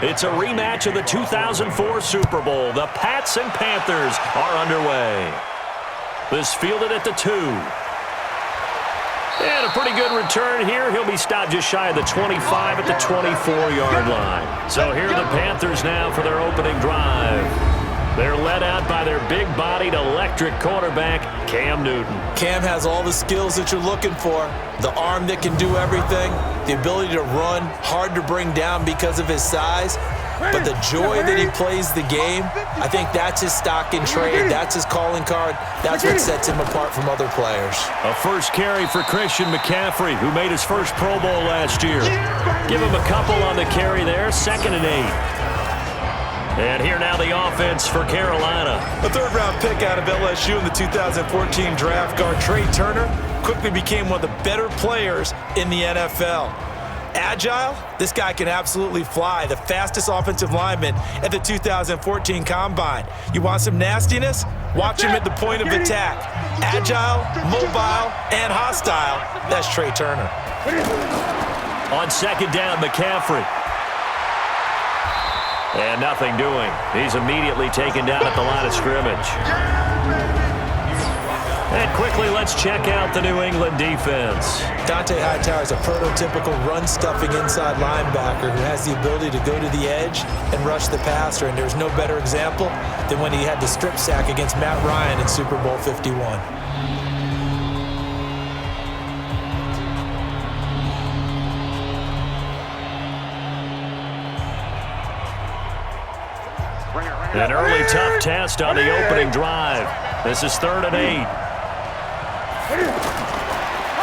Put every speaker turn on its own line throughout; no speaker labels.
It's a rematch of the 2004 Super Bowl. The Pats and Panthers are underway. This fielded at the 2. And a pretty good return here. He'll be stopped just shy of the 25 at the 24-yard line. So here are the Panthers now for their opening drive. They're led out by their big-bodied electric quarterback, Cam Newton.
Cam has all the skills that you're looking for. The arm that can do everything, the ability to run, hard to bring down because of his size. But the joy that he plays the game, I think that's his stock in trade. That's his calling card. That's what sets him apart from other players.
A first carry for Christian McCaffrey, who made his first Pro Bowl last year. Give him a couple on the carry there, 2nd and 8. And here now the offense for Carolina.
A third-round pick out of LSU in the 2014 draft, guard Trey Turner quickly became one of the better players in the NFL. Agile, this guy can absolutely fly. The fastest offensive lineman at the 2014 Combine. You want some nastiness? Watch him at the point of attack. Agile, mobile, and hostile. That's Trey Turner.
On 2nd down, McCaffrey. And nothing doing. He's immediately taken down at the line of scrimmage. And quickly, let's check out the New England defense.
Dante Hightower is a prototypical run-stuffing inside linebacker who has the ability to go to the edge and rush the passer, and there's no better example than when he had the strip sack against Matt Ryan in Super Bowl 51.
An early tough test on the opening drive. This is 3rd and 8.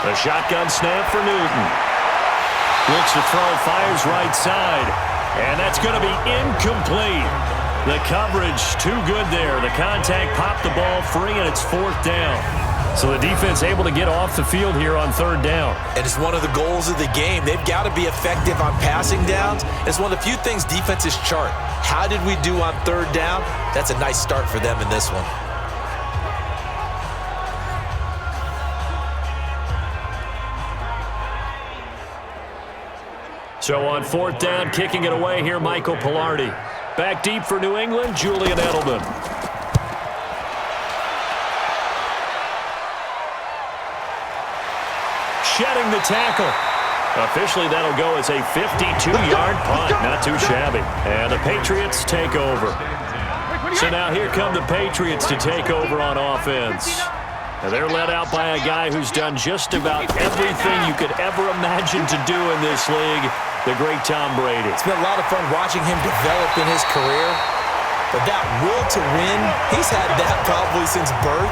The shotgun snap for Newton. Looks to throw, fires right side. And that's going to be incomplete. The coverage too good there. The contact popped the ball free, and it's 4th down. So the defense able to get off the field here on 3rd down.
And it's one of the goals of the game. They've got to be effective on passing downs. It's one of the few things defenses chart. How did we do on 3rd down? That's a nice start for them in this one.
So on 4th down, kicking it away here, Michael Pilardi. Back deep for New England, Julian Edelman. Shedding the tackle. Officially, that'll go as a 52-yard punt. Not too shabby. And the Patriots take over. So now here come the Patriots to take over on offense. And they're led out by a guy who's done just about everything you could ever imagine to do in this league, the great Tom Brady.
It's been a lot of fun watching him develop in his career. But that will to win, he's had that probably since birth,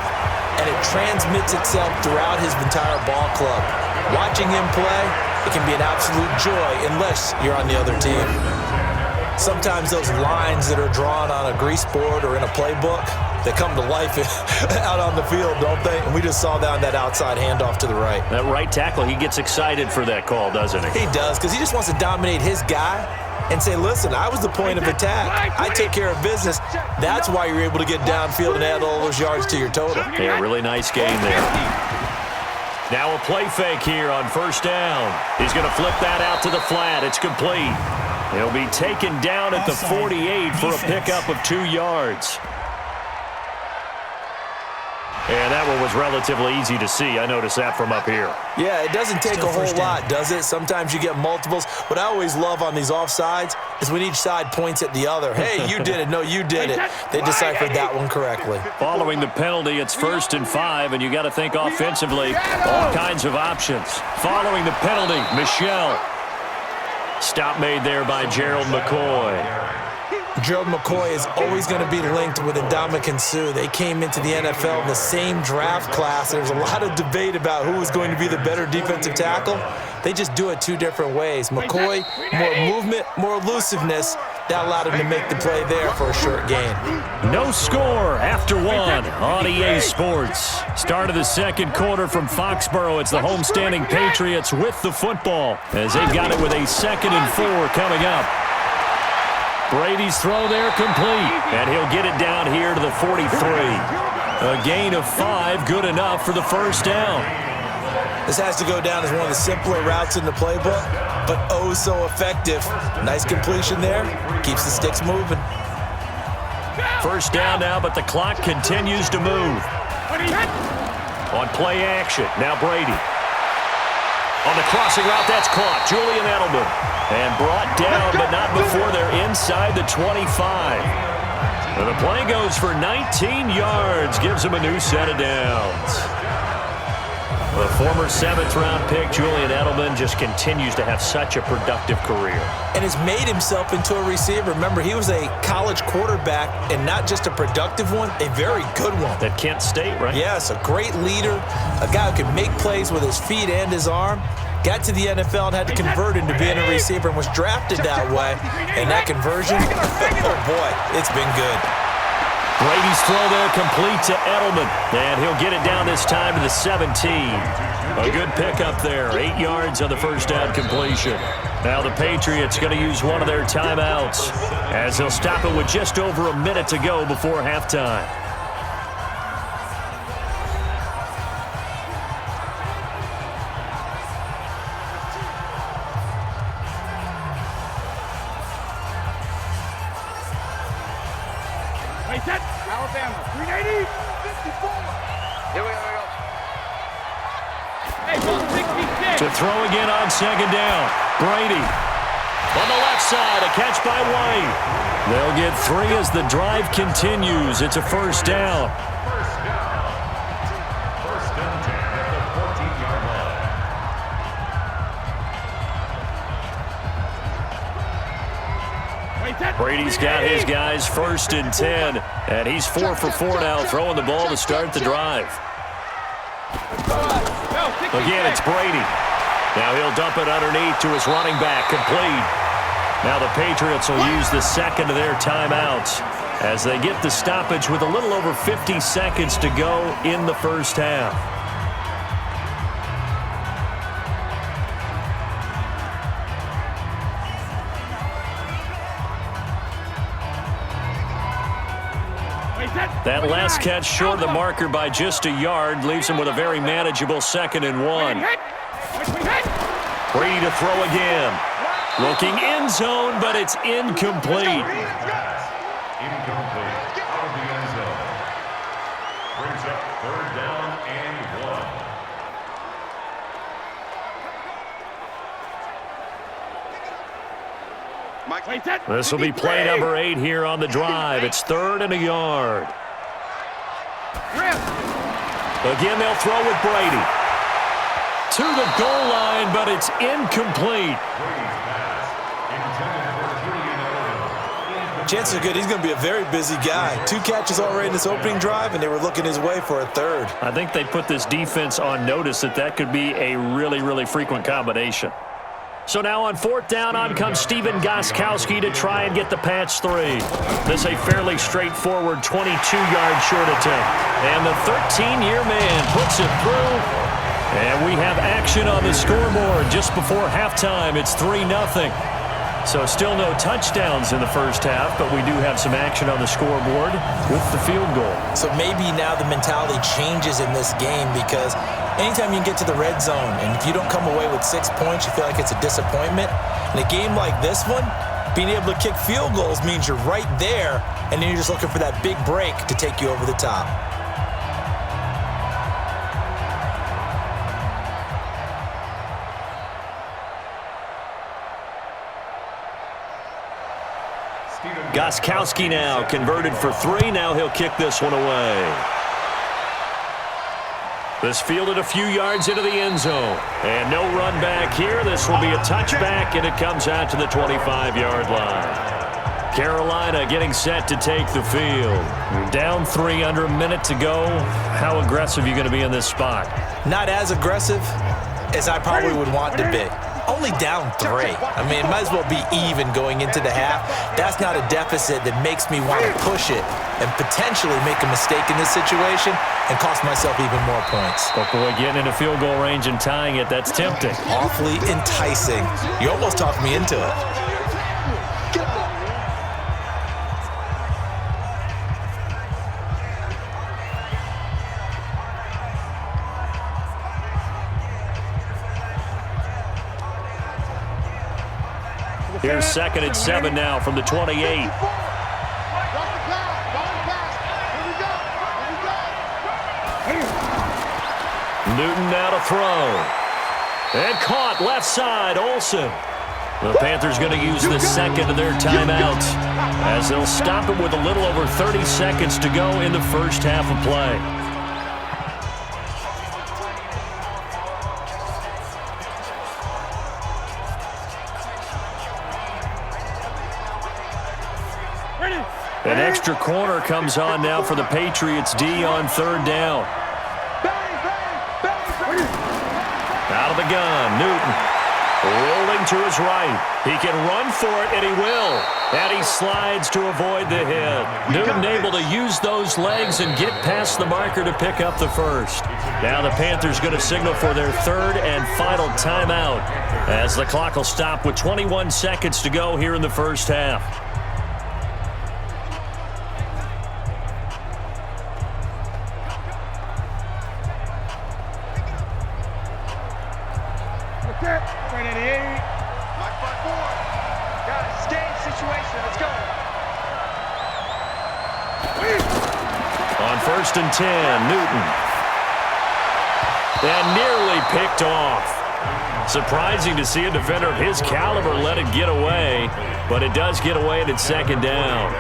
and it transmits itself throughout his entire ball club. Watching him play, it can be an absolute joy unless you're on the other team. Sometimes those lines that are drawn on a grease board or in a playbook, they come to life out on the field, don't they? And we just saw that on that outside handoff to the right.
That right tackle, he gets excited for that call, doesn't he?
He does, because he just wants to dominate his guy and say, listen, I was the point of attack. I took care of business. That's why you're able to get downfield and add all those yards to your total.
Yeah, really nice game there. Now a play fake here on 1st down. He's going to flip that out to the flat. It's complete. He'll be taken down at the 48 for a pickup of 2 yards. And that one was relatively easy to see. I noticed that from up here.
Yeah, it doesn't take a whole lot, does it? Sometimes you get multiples. What I always love on these offsides is when each side points at the other. Hey, you did it. No, you did it. They deciphered that one correctly.
Following the penalty, it's 1st and 5, and you got to think offensively, all kinds of options. Following the penalty, Michel. Stop made there by Gerald McCoy.
Gerald McCoy is always going to be linked with Ndamukong Suh. They came into the NFL in the same draft class. There's a lot of debate about who was going to be the better defensive tackle. They just do it 2 different ways. McCoy, more movement, more elusiveness. That allowed him to make the play there for a short gain.
No score after 1 on EA Sports. Start of the 2nd quarter from Foxborough. It's the homestanding Patriots with the football as they've got it with a 2nd and 4 coming up. Brady's throw there complete, and he'll get it down here to the 43. A gain of 5, good enough for the 1st down.
This has to go down as one of the simpler routes in the playbook. but oh so effective. Nice completion there. Keeps the sticks moving.
First down now, but the clock continues to move. On play action, now Brady. On the crossing route, that's caught. Julian Edelman. And brought down, but not before they're inside the 25. And the play goes for 19 yards. Gives him a new set of downs. The former 7th-round pick, Julian Edelman, just continues to have such a productive career.
And has made himself into a receiver. Remember, he was a college quarterback, and not just a productive one, a very good one.
At Kent State, right?
Yes, a great leader, a guy who can make plays with his feet and his arm. Got to the NFL and had to convert into being a receiver and was drafted that way. And that conversion, oh boy, it's been good.
Brady's throw there complete to Edelman, and he'll get it down this time to the 17. A good pickup there, 8 yards on the first down completion. Now the Patriots going to use one of their timeouts as they'll stop it with just over a minute to go before halftime.
Alabama, 380, 54. Here we go. Hey, 166.
To throw again on second down. Brady on the left side, a catch by White. They'll get 3 as the drive continues. It's a first down.
First down at the 14-yard line.
Brady's got his guys 1st and 10, and he's 4 for 4 now, throwing the ball to start the drive. Again, it's Brady. Now he'll dump it underneath to his running back, complete. Now the Patriots will use the second of their timeouts as they get the stoppage with a little over 50 seconds to go in the first half. That last catch short of the marker by just a yard leaves him with a very manageable 2nd and 1. Brady to throw again. Looking end zone, but it's incomplete.
Incomplete. Out of the end zone. Brings up 3rd down and 1.
This will be play number 8 here on the drive. It's 3rd and a yard. Again, they'll throw with Brady. To the goal line, but it's incomplete.
Chances are good he's going to be a very busy guy. 2 catches already in this opening drive, and they were looking his way for a 3rd.
I think they put this defense on notice that could be a really, really frequent combination. So now on 4th down, on comes Stephen Gostkowski to try and get the Pats 3. This a fairly straightforward 22-yard short attempt. And the 13-year man puts it through. And we have action on the scoreboard just before halftime. It's 3-0. So still no touchdowns in the first half, but we do have some action on the scoreboard with the field goal.
So maybe now the mentality changes in this game because anytime you can get to the red zone, and if you don't come away with 6 points, you feel like it's a disappointment. In a game like this one, being able to kick field goals means you're right there, and then you're just looking for that big break to take you over the top.
Gostkowski now converted for 3. Now he'll kick this one away. This fielded a few yards into the end zone. And no run back here. This will be a touchback, and it comes out to the 25-yard line. Carolina getting set to take the field. You're down 3 under a minute to go. How aggressive are you going to be in this spot?
Not as aggressive as I probably would want to be. Only down 3. I mean, it might as well be even going into the half. That's not a deficit that makes me want to push it and potentially make a mistake in this situation and cost myself even more points.
But boy, getting into field goal range and tying it, that's tempting.
Awfully enticing. You almost talked me into it.
Here's 2nd and 7 now from the 28. Newton now to throw. And caught left side, Olsen. The Panthers going to use the second of their timeouts as they'll stop it with a little over 30 seconds to go in the first half of play. An extra corner comes on now for the Patriots D on 3rd down. Out of the gun, Newton. Rolling to his right. He can run for it, and he will. And he slides to avoid the hit. Newton able to use those legs and get past the marker to pick up the first. Now the Panthers going to signal for their 3rd and final timeout as the clock will stop with 21 seconds to go here in the first half. On 1st and 10, Newton. And nearly picked off. Surprising to see a defender of his caliber let it get away, but it does get away and it's 2nd down.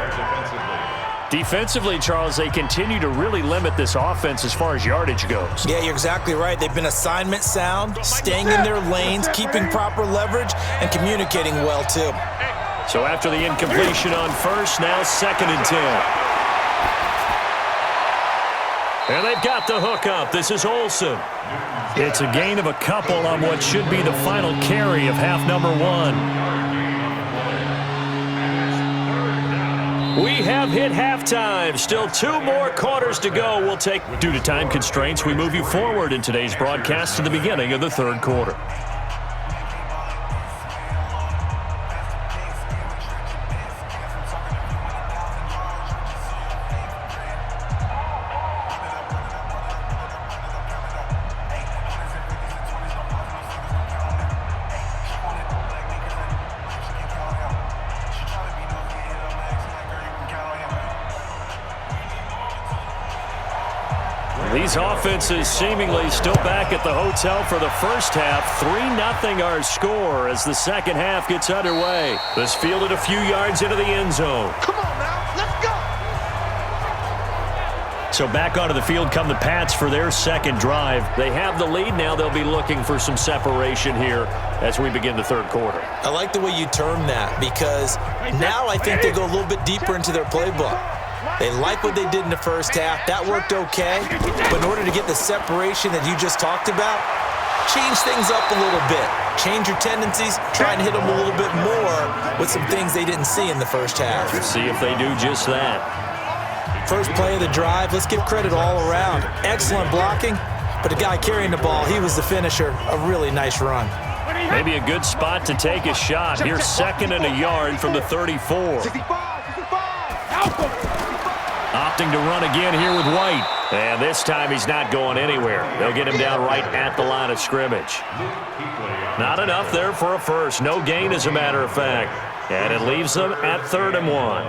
Defensively, Charles, they continue to really limit this offense as far as yardage goes.
Yeah, you're exactly right. They've been assignment sound, staying in their lanes, keeping proper leverage, and communicating well, too.
So after the incompletion on 1st, now 2nd and 10. And they've got the hook up. This is Olsen. It's a gain of a couple on what should be the final carry of half number 1. We have hit halftime. Still 2 more quarters to go. We'll take, due to time constraints, we move you forward in today's broadcast to the beginning of the 3rd quarter. These offenses seemingly still back at the hotel for the first half. 3-0 our score as the second half gets underway. This fielded a few yards into the end zone.
Come on now, let's go!
So back onto the field come the Pats for their second drive. They have the lead now. They'll be looking for some separation here as we begin the 3rd quarter.
I like the way you term that because now I think they go a little bit deeper into their playbook. They like what they did in the first half. That worked okay. But in order to get the separation that you just talked about, change things up a little bit. Change your tendencies. Try and hit them a little bit more with some things they didn't see in the first half.
Let's see if they do just that.
First play of the drive, let's give credit all around. Excellent blocking, but the guy carrying the ball, he was the finisher. A really nice run.
Maybe a good spot to take a shot. Here's 2nd and a yard from the 34.
65, 65.
Opting to run again here with White. And this time he's not going anywhere. They'll get him down right at the line of scrimmage. Not enough there for a first. No gain, as a matter of fact. And it leaves them at 3rd and 1.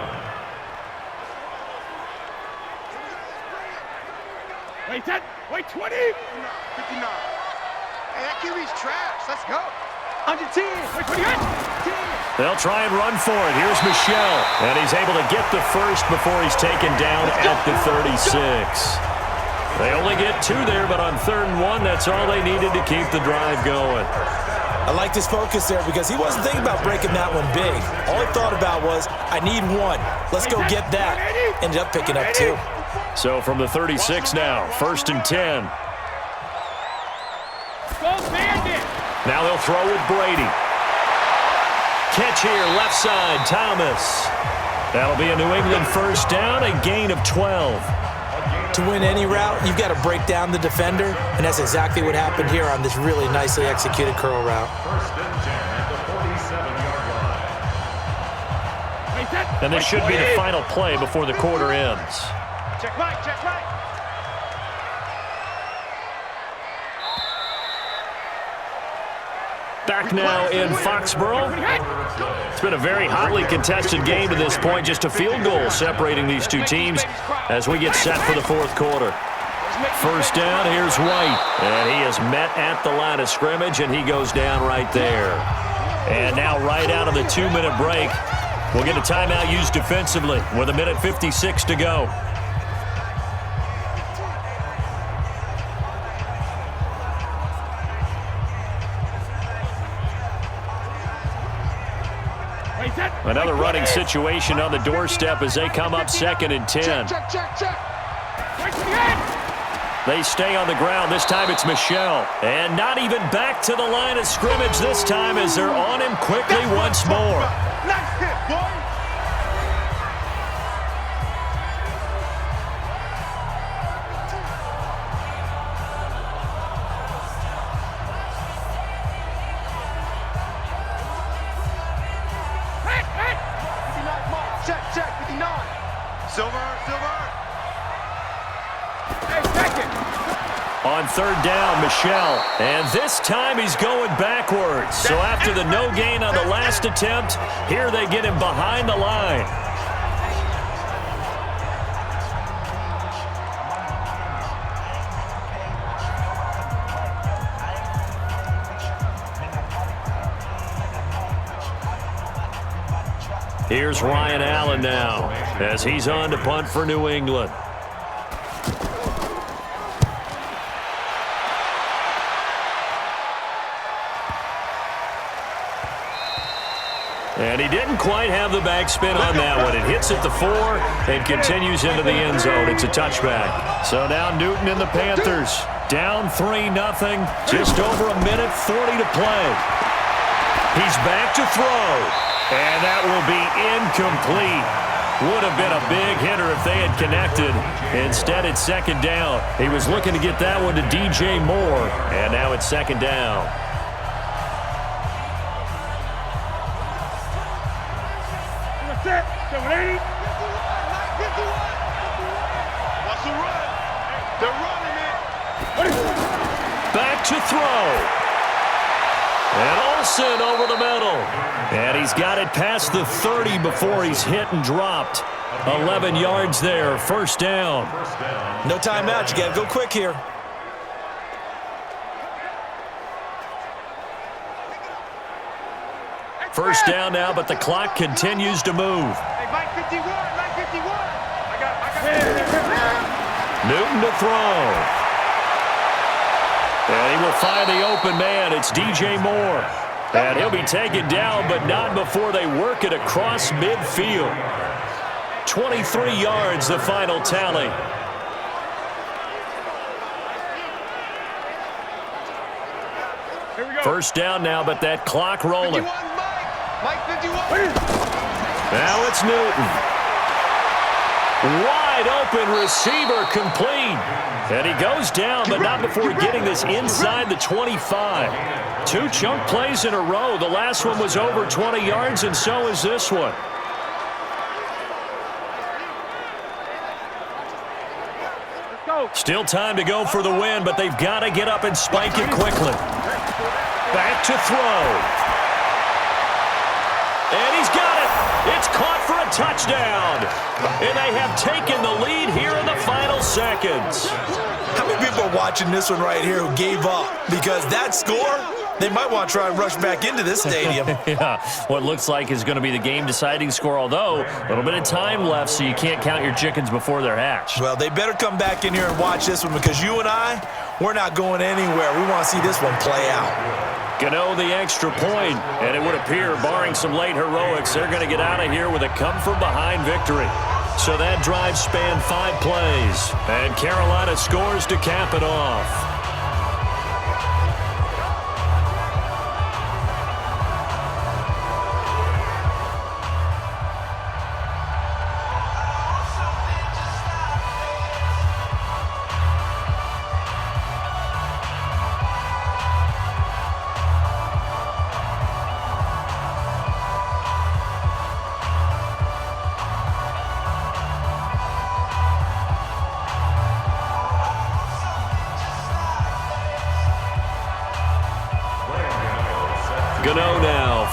Wait 10, wait 20. 59. Hey, that QB's trash. Let's go. Under 10, wait 28. 10.
They'll try and run for it. Here's Michelle. And he's able to get the first before he's taken down at the 36. They only get 2 there, but on 3rd and 1, that's all they needed to keep the drive going.
I like his focus there because he wasn't thinking about breaking that one big. All he thought about was, I need 1. Let's go get that. Ended up picking up 2.
So from the 36 now, 1st and 10. Now they'll throw with Brady. Catch here, left side, Thomas. That'll be a New England first down, a gain of 12.
To win any route, you've got to break down the defender, and that's exactly what happened here on this really nicely executed curl route.
1st and 10 at the 47-yard line.
And this should be the final play before the quarter ends.
Check right, check right.
Back now in Foxborough. It's been a very hotly contested game to this point. Just a field goal separating these two teams as we get set for the fourth quarter. First down, here's White. And he is met at the line of scrimmage, and he goes down right there. And now right out of the 2-minute break, we'll get a timeout used defensively with 1:56 to go. Another running situation on the doorstep as they come up 2nd and 10. They stay on the ground. This time it's Michel. And not even back to the line of scrimmage this time as they're on him quickly once more.
Nice hit, boy. Check, 59. Silver. Hey, second.
On 3rd down, Michel. And this time he's going backwards. So after the no gain on the last attempt, here they get him behind the line. Here's Ryan Allen now as he's on to punt for New England. And he didn't quite have the backspin on that one. It hits at the 4 and continues into the end zone. It's a touchback. So now Newton and the Panthers down 3-0. Just over 1:40 to play. He's back to throw. And that will be incomplete. Would have been a big hitter if they had connected. Instead, it's 2nd down. He was looking to get that one to DJ Moore. And now it's 2nd down.
Set. 780. What's the run? They're running it.
Back to throw. And Olsen over the middle. And he's got it past the 30 before he's hit and dropped. 11 yards there. 1st down.
No timeout. You got to go quick here.
First down now, but the clock continues to move.
Hey, Mike 51. I got
Newton to throw. And he will find the open man. It's DJ Moore. And he'll be taken down, but not before they work it across midfield. 23 yards, the final tally. First down now, but that clock rolling.
Mike 51.
Now it's Newton. Wide open receiver complete. And he goes down, but not before getting this inside the 25. 2 chunk plays in a row. The last one was over 20 yards, and so is this one. Still time to go for the win, but they've got to get up and spike it quickly. Back to throw. And he's got it. It's caught for a touchdown. And they have taken the lead here in the final seconds.
How many people are watching this one right here who gave up? Because that score, they might want to try and rush back into this stadium.
Yeah, what looks like is going to be the game-deciding score, although a little bit of time left, so you can't count your chickens before they're hatched.
Well, they better come back in here and watch this one because you and I, we're not going anywhere. We want to see this one play out.
Gano the extra point, and it would appear, barring some late heroics, they're going to get out of here with a come-from-behind victory. So that drive spanned 5 plays, and Carolina scores to cap it off.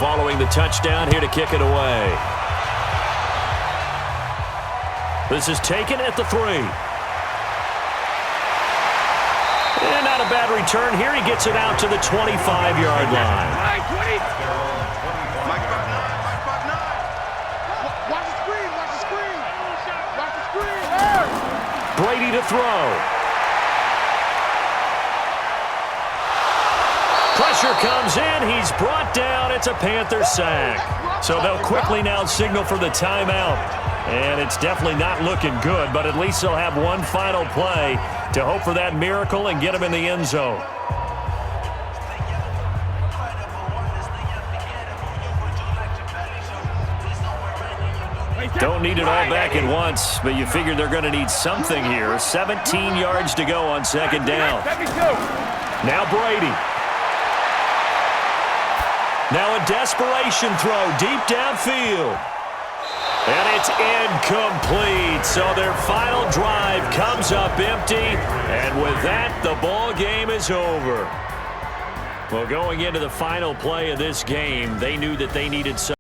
following the touchdown, here to kick it away. This is taken at the 3. And not a bad return here. He gets it out to the 25-yard line. Brady to throw. Pressure comes in. He's brought down. It's a Panther sack. So they'll quickly now signal for the timeout. And it's definitely not looking good, but at least they'll have one final play to hope for that miracle and get him in the end zone. Don't need it all back at once, but you figure they're going to need something here. 17 yards to go on second down. Now Brady. Now a desperation throw deep downfield. And it's incomplete. So their final drive comes up empty. And with that, the ball game is over. Well, going into the final play of this game, they knew that they needed some.